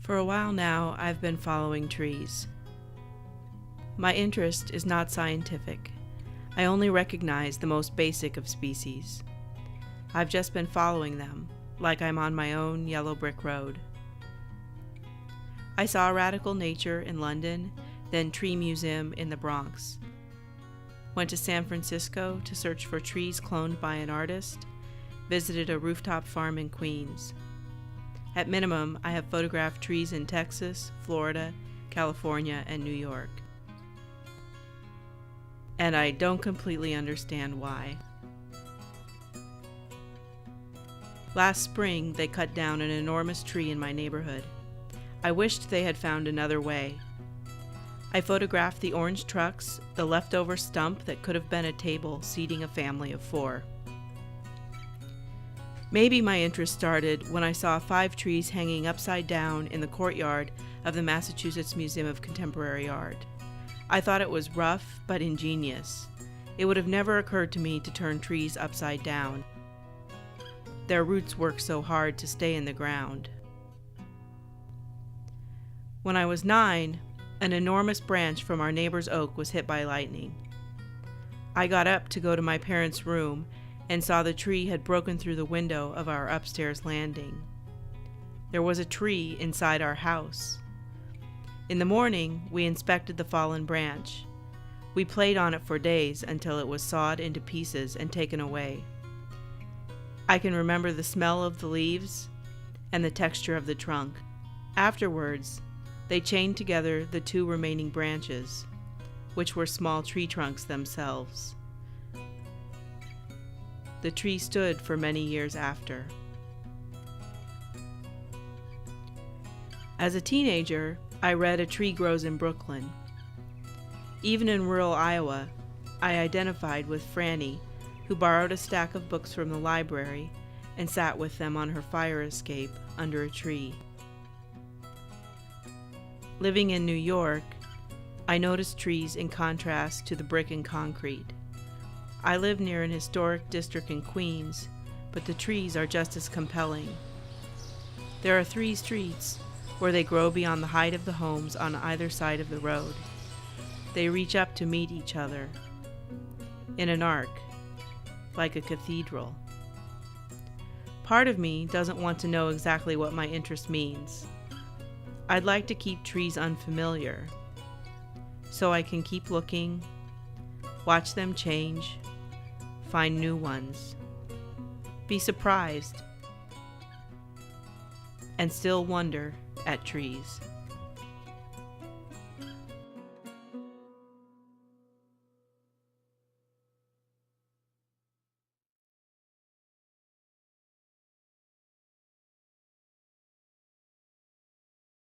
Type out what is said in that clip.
For a while now, I've been following trees. My interest is not scientific. I only recognize the most basic of species. I've just been following them, like I'm on my own yellow brick road. I saw Radical Nature in London, then Tree Museum in the Bronx. Went to San Francisco to search for trees cloned by an artist, visited a rooftop farm in Queens. At minimum, I have photographed trees in Texas, Florida, California, and New York. And I don't completely understand why. Last spring, they cut down an enormous tree in my neighborhood. I wished they had found another way. I photographed the orange trucks, the leftover stump that could have been a table seating a family of 4. Maybe my interest started when I saw 5 trees hanging upside down in the courtyard of the Massachusetts Museum of Contemporary Art. I thought it was rough but ingenious. It would have never occurred to me to turn trees upside down. Their roots work so hard to stay in the ground. When I was 9, an enormous branch from our neighbor's oak was hit by lightning. I got up to go to my parents' room and saw the tree had broken through the window of our upstairs landing. There was a tree inside our house. In the morning, we inspected the fallen branch. We played on it for days until it was sawed into pieces and taken away. I can remember the smell of the leaves and the texture of the trunk. Afterwards, they chained together the 2 remaining branches, which were small tree trunks themselves. The tree stood for many years after. As a teenager, I read A Tree Grows in Brooklyn. Even in rural Iowa, I identified with Franny, who borrowed a stack of books from the library and sat with them on her fire escape under a tree. Living in New York, I noticed trees in contrast to the brick and concrete. I live near an historic district in Queens, but the trees are just as compelling. There are 3 streets where they grow beyond the height of the homes on either side of the road. They reach up to meet each other in an arc, like a cathedral. Part of me doesn't want to know exactly what my interest means. I'd like to keep trees unfamiliar, so I can keep looking, watch them change, find new ones, be surprised, and still wonder at trees.